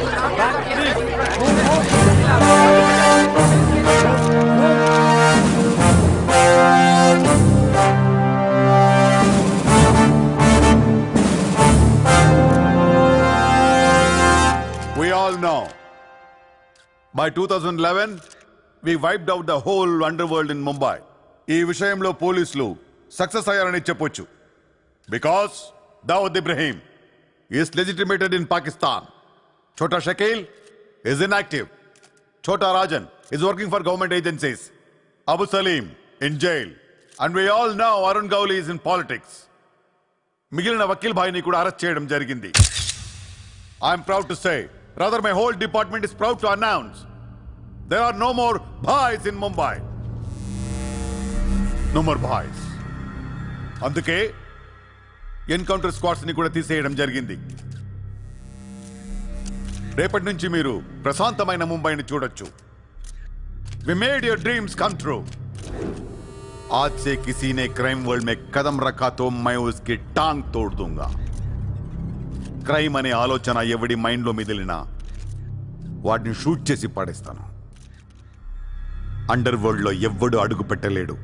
We all know. By 2011, we wiped out the whole underworld in Mumbai. ఈ విషయంలో పోలీసులు success అయ్యారని చెప్పొచ్చు. Because Dawood Ibrahim is legitimated in Pakistan. Chota Shakil is inactive. Chota Rajan is working for government agencies. Abu Salim in jail. And we all know Arun Gowli is in politics. మిగిలిన వకీల్ భాయ్ని కూడా arrest చేయడం జరిగింది. I'm proud to say, rather my whole department is proud to announce, there are no more bhais in Mumbai. No more bhais. అందుకే encounter squads ని కూడా తీసేయడం జరిగింది. రేపటి నుంచి మీరు ప్రశాంతమైన ముంబైని చూడొచ్చు. We made your dreams come true. आज से किसी ने क्राइम वर्ल्ड में कदम रखा तो मैं उसकी टांग तोड़ दूंगा. క్రైమ్ అనే ఆలోచన ఎవడి మైండ్లో మిదిలినా వాడిని షూట్ చేసి పడేస్తాను. అండర్ వరల్డ్ లో ఎవ్వడు అడుగు పెట్టలేడు,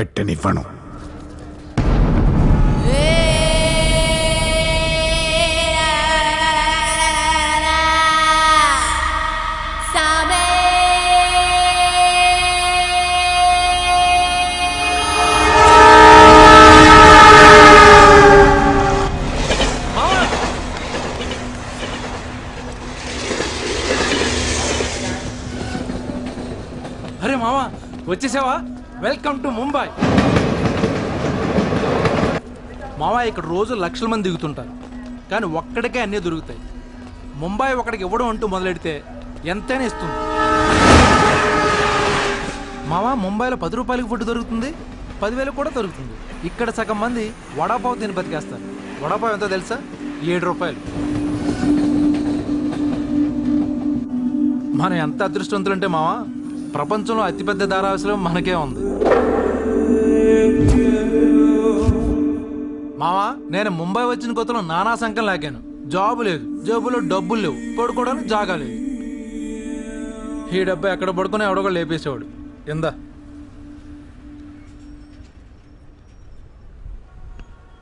పెట్టనివ్వను. అరే మామా వచ్చేసావా? Welcome to Mumbai. మావా ఇక్కడ రోజు లక్షల మంది దిగుతుంటారు, కానీ ఒక్కడికే అన్నీ దొరుకుతాయి. ముంబై ఒకడికి ఇవ్వడం అంటూ మొదలెడితే ఎంతైనా ఇస్తుంది. మావా ముంబైలో 10 రూపాయలకి ఫుడ్ దొరుకుతుంది, 10,000 కూడా దొరుకుతుంది. ఇక్కడ సగం మంది వడాపావు తిని బతికేస్తారు. వడాపావు ఎంతో తెలుసా? 7 రూపాయలు. మనం ఎంత అదృష్టవంతులంటే మావా, ప్రపంచంలో అతిపెద్ద ధారావాసం మనకే ఉంది. మావా నేను ముంబై వచ్చిన కొత్తలో నానా సంఖ్యలు లాగాను. జాబు లేదు, జేబులో డబ్బులు లేవు, పడుకోవడానికి జాగా లేదు. ఈ డబ్బా ఎక్కడ పడుకుని ఎవడో లేపేసేవాడు. ఎందా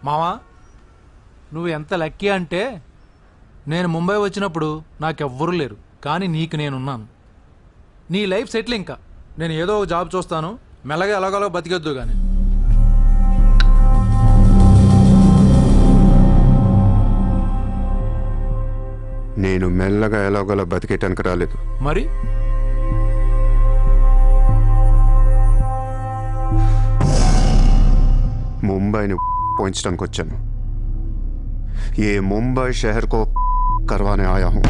మావా నువ్వు ఎంత లక్కీ అంటే, నేను ముంబై వచ్చినప్పుడు నాకెవ్వరూ లేరు, కానీ నీకు నేనున్నాను. నీ లైఫ్ సెటిల్. ఇంకా నేను ఏదో ఒక జాబ్ చూస్తాను, మెల్లగా ఎలాగోలా బతికేద్దు. కానీ నేను మెల్లగా ఎలాగోలా బతికేటానికి రాలేదు. మరి ముంబైని పోయించడానికి వచ్చాను. ఏ ముంబై షహర్ కో करवाने आया हूं.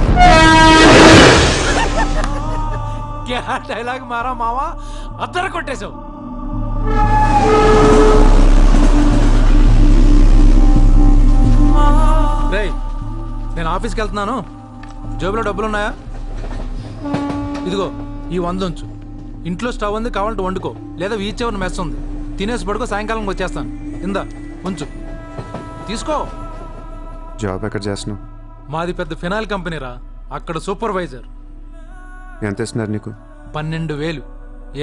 क्या డైలాగ్ మారా మావా, అద్దర కొట్టేశావు. రేయ్ నేను ఆఫీస్కి వెళ్తున్నాను, జేబులో డబ్బులున్నాయా? ఇదిగో ఈ 100 ఉంచు. ఇంట్లో స్టవ్ ఉంది, కావాలంటే వండుకో, లేదా వీచేవన్న మెస్ ఉంది, తినేసి పడుకో, సాయంకాలం వచ్చేస్తాను. ఇందా ఉంచు, తీసుకో. జాబ్ ఎక్కడ చేస్తున్నావు? మాది పెద్ద ఫినాయిల్ కంపెనీరా, అక్కడ సూపర్వైజర్. ఎంత ఇస్తున్నారు నీకు? 12,000.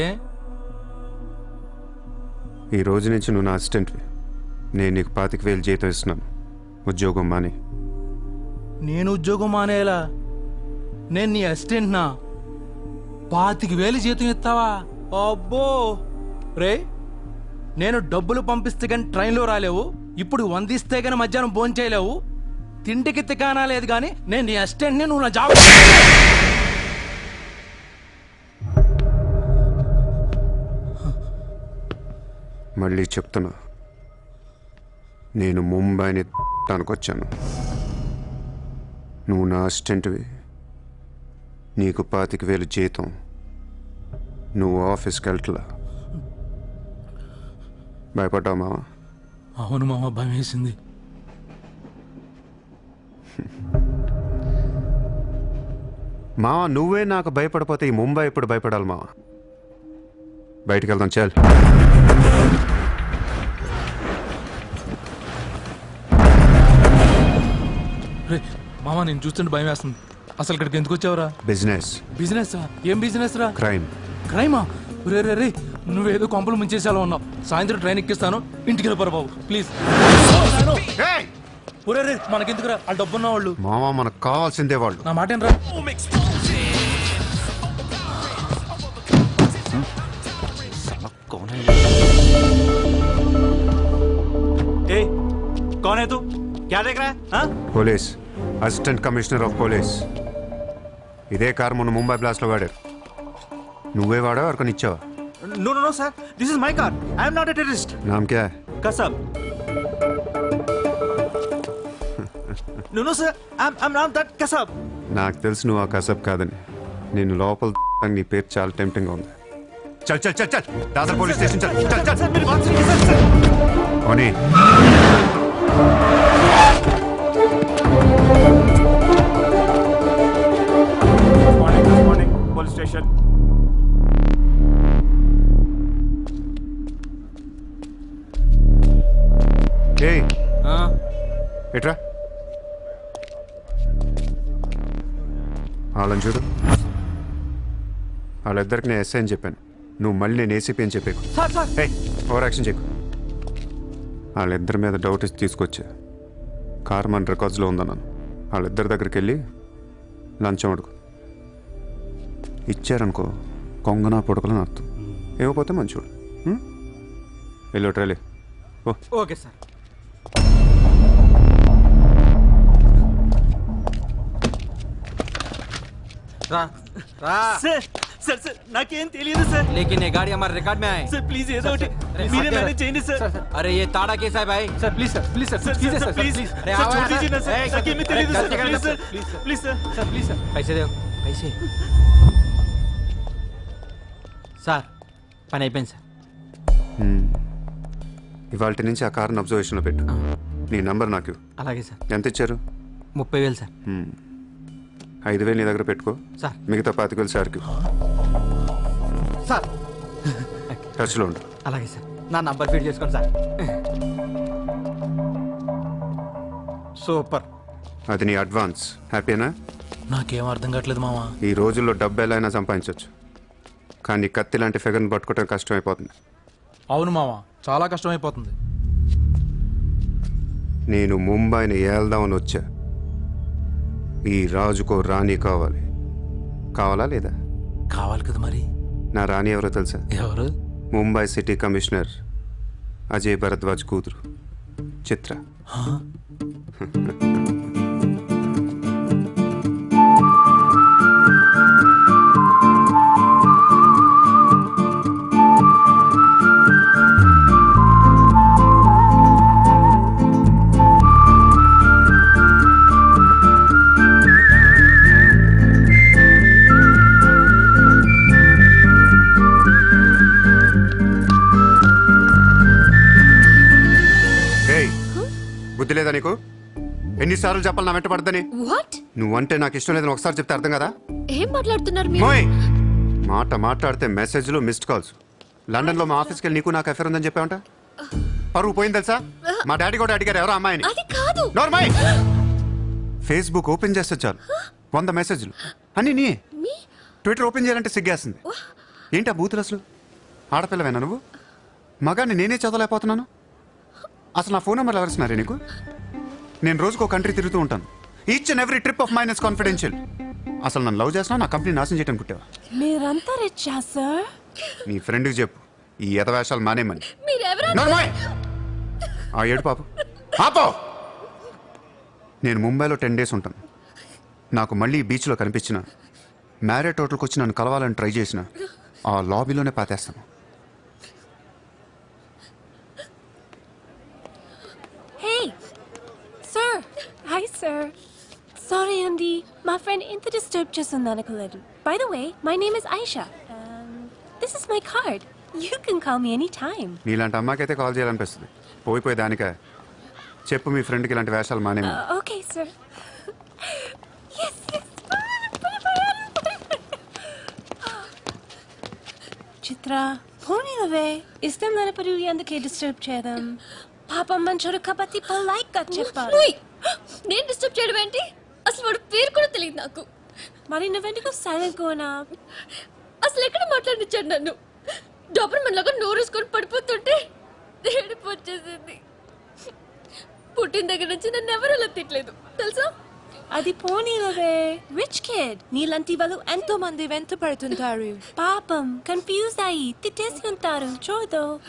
ఏ ఈ రోజు నుంచి నువ్వు నా అసిస్టెంట్వి. నేను నీకు 25,000 జీతం ఇస్తున్నాను. ఉద్యోగం మాని. నేను ఉద్యోగం మానేలా? నేను నీ అసిస్టెంట్నా? 25,000 జీతం ఇస్తావా? అబ్బో రే, నేను డబ్బులు పంపిస్తే కానీ ట్రైన్లో రాలేవు, ఇప్పుడు 100 ఇస్తే కానీ మధ్యాహ్నం భోజనం చేయలేవు, తిండికి తికానా లేదు. కానీ నేను నీ అసిస్టెంట్ని, నువ్వు నా జాబ్. మళ్ళీ చెప్తున్నా, నేను ముంబైని తనకొచ్చాను. నువ్వు నా అసిస్టెంట్వి, నీకు 25,000 జీతం, నువ్వు ఆఫీస్కి వెళ్ళట్లా. భయపడ్డావు మావా? అవును మామ, భయం వేసింది. మావా నువ్వే నాకు భయపడిపోతే ఈ ముంబై ఎప్పుడు భయపడాలి మావా? బయటికి వెళ్దాం, చాలు. మామ నేను చూస్తుంటే భయం వేస్తుంది. అసలు ఇక్కడికి ఎందుకు వచ్చావురా? బిజినెస్. బిజినెస్ రా? ఏం బిజినెస్ రా? క్రైమ్. క్రైమా? రే రే రే నువ్వేదో కొంపలు ముంచేసేలా ఉన్నావు. సాయంత్రం ట్రైన్ ఎక్కిస్తాను, ఇంటికి వెళ్ళిపోరా బాబు ప్లీజ్. ఒరే రే మనకెందుకురా, ఆ డబ్బున్న వాళ్ళు. మామ మనకు కావాల్సిందే వాళ్ళు. నా మాట ఏంట్రా? कौन है तू? क्या देख रहा है? हाँ? Police, assistant commissioner of police. ఇదే కార్ మొన్న ముంబై బ్లాస్ట్ లో వాడారు. నువ్వే వాడావు ఎవరికొని ఇచ్చావా? No, no, no, sir. This is my car. I am not a terrorist. నామ్ క్యా? Kasab. No, no, sir. I'm not that Kasab. నాకు తెలుసు నువ్వు ఆ కసబ్ కాదని. నేను లోపల నీ పేరు చాలా టెంప్టింగ్ ఉంది. చల్ చల్ చల్ చల్ దాదర్ పోలీస్ స్టేషన్ చల్ చల్ చల్. Sir, मेरी बात सुनिए, sir, sir. ఓనీ Good morning, police station. ఏయ్ ఎట్రా వాళ్ళని చూడు. వాళ్ళిద్దరికి నేను ఎస్ఐ అని చెప్పాను. నువ్వు మళ్ళీ నేను ఏసీపీ అని చెప్పాకు. Sir, sir. ఏయ్ ఓవర్ యాక్షన్ చేయకు. వాళ్ళిద్దరి మీద డౌట్ ఇచ్చి తీసుకొచ్చా. కార్ మన రికార్డ్స్లో ఉందన్నాను. వాళ్ళిద్దరి దగ్గరికి వెళ్ళి లంచం అడుగు. ఇచ్చారనుకో కొంగనా పొడకలని అర్థం. ఏమైపోతే మంచోడు. వెళ్ళి ట్రైలే ఓ. Okay, sir. రా రా Sir, sir, sir. నాకేం తెలియదు సార్. लेकिन ये गाड़ी हमारे रिकॉर्ड में आए సార్ ప్లీజ్ ఏదో ఒకటి अरे, మీరే सर, మేనేజ్ చేయండి సార్. अरे ये ताड़ा केस है भाई. Sir please sir please sir sir please sir sir please please अरे సార్ आओ छोड़ यार, दीजिए ना सर. ए, నాకేమీ अरे, తెలియదు సార్. गलती कर please low, sir please, sir. Please sir. Sir please sir. पैसे दो पैसे సార్ పని అయిపోయింది సార్. ఇవాళ నుంచి ఆ కార్ని అబ్జర్వేషన్లో పెట్టు. నీ నంబర్ నాకు ఇవ్వు. అలాగే సార్. ఎంత ఇచ్చారు? 30,000 సార్. 5,000 నీ దగ్గర పెట్టుకో. సార్ మిగతా 25,000 సార్కి సార్ టచ్లో ఉండు. అలాగే సార్. నా నంబర్ ఫీడ్ చేసుకోండి సార్. సూపర్. అది నీ అడ్వాన్స్. హ్యాపీనా? నాకేం అర్థం కావట్లేదు మామ. ఈ రోజుల్లో డబ్బు ఎలా అయినా సంపాదించవచ్చు, కానీ కత్తి లాంటి ఫిగర్ని పట్టుకోవడం కష్టమైపోతుంది. అవును మామ, చాలా కష్టమైపోతుంది. నేను ముంబైని ఏల్దామని వచ్చా. ఈ రాజుకో రాణి కావాలి. కావాలా లేదా? కావాలి కదా మరి. నా రాణి ఎవరో తెలుసా? ఎవరు? ముంబై సిటీ కమిషనర్ అజయ్ భరద్వాజ్ కూతురు చిత్ర. బుద్ధి లేదా నీకు? ఎన్నిసార్లు చెప్పాలి నా వెంట పడద్దని? వాట్? నువ్వంటే నాకు ఇష్టం లేదని ఒకసారి చెప్తే అర్థం కదా? ఏం మాట్లాడుతున్నారు మీరు? మోయ్ మాట్లాడితే మెసేజ్లు మిస్డ్ కాల్స్. లండన్లో మా ఆఫీస్కి వెళ్ళి నీకు నాకు అఫేర్ ఉందని చెప్పావంట. పరువు పోయింది తెలుసా? మా డాడీ కూడా అడిగారు ఎవరో అమ్మాయిని. అది కాదు. నార్మల్ ఫేస్బుక్ ఓపెన్ చేస్తే చాలు 100 మెసేజ్లు అన్నీ నీ. ట్విట్టర్ ఓపెన్ చేయాలంటే సిగ్గేస్తుంది. ఏంటి ఆ బూతులు అసలు? ఆడపిల్లవేనా నువ్వు? మగాన్ని నేనే చదవలేకపోతున్నాను. అసలు నా ఫోన్ నెంబర్ ఎవరిస్తున్నారే నీకు? నేను రోజుకు ఒక కంట్రీ తిరుగుతూ ఉంటాను. Each and every trip of mine is confidential. అసలు నన్ను లవ్ చేసినా నా కంపెనీ నాశనం చేయడం కుట్టావా? మీరంతా రిచ్చా సార్? నీ ఫ్రెండ్కి చెప్పు ఈ యథవేషాలు మానేమని. మీరెవరో నార్మల్ ఆ ఏడు పాపు ఆపో. నేను ముంబైలో 10 days ఉంటాను. నాకు మళ్ళీ ఈ బీచ్లో కనిపించిన, మ్యారేట్ హోటల్కి వచ్చి నన్ను కలవాలని ట్రై చేసిన ఆ లాబీలోనే పాతేస్తాను. Hey sir. Hi sir. Sorry అండి, మా ఫ్రెండ్ ఇంత డిస్టర్బ్ చేస్తుంది అనుకోలేదు. By the way my name is Aisha. This is my card. You can call me any time. నీలాంటి అమ్మాయికైతే కాల్ చేయాలనిపిస్తుంది. పోయిపోయి దానికా? చెప్పు మీ ఫ్రెండ్కి ఇలాంటి వేషాలు మానేమి. Okay sir. చిత్ర పోనీవే. ఇష్టం లేనప్పుడు ఎందుకే డిస్టర్బ్ చేద్దాం? పాపం మంచోడు కాబట్టి పొలైట్ గా చెప్పాలి. నేను డిస్టర్బ్ చేయడం ఏంటి? అసలు వాడి పేరు కూడా తెలియదు నాకు. మరి నువ్వెందుకు సైలెంట్ కోనా? అసలు ఎక్కడ మాట్లాడించాడు నన్ను? డాబర్మన్ లాగా నోరేసుకొని పడిపోతుంటే ఏడుపు వచ్చేసింది. పుట్టిన దగ్గర నుంచి నన్ను ఎవరు అలా తిట్టలేదు తెలుసా? అది పోనీలవే. రిచ్ కిడ్ నీలాంటి వాళ్ళు ఎంతో మంది వెంట పడుతుంటారు. పాపం కన్ఫ్యూజ్ అయ్యి తిట్టేసి ఉంటారు. చూడు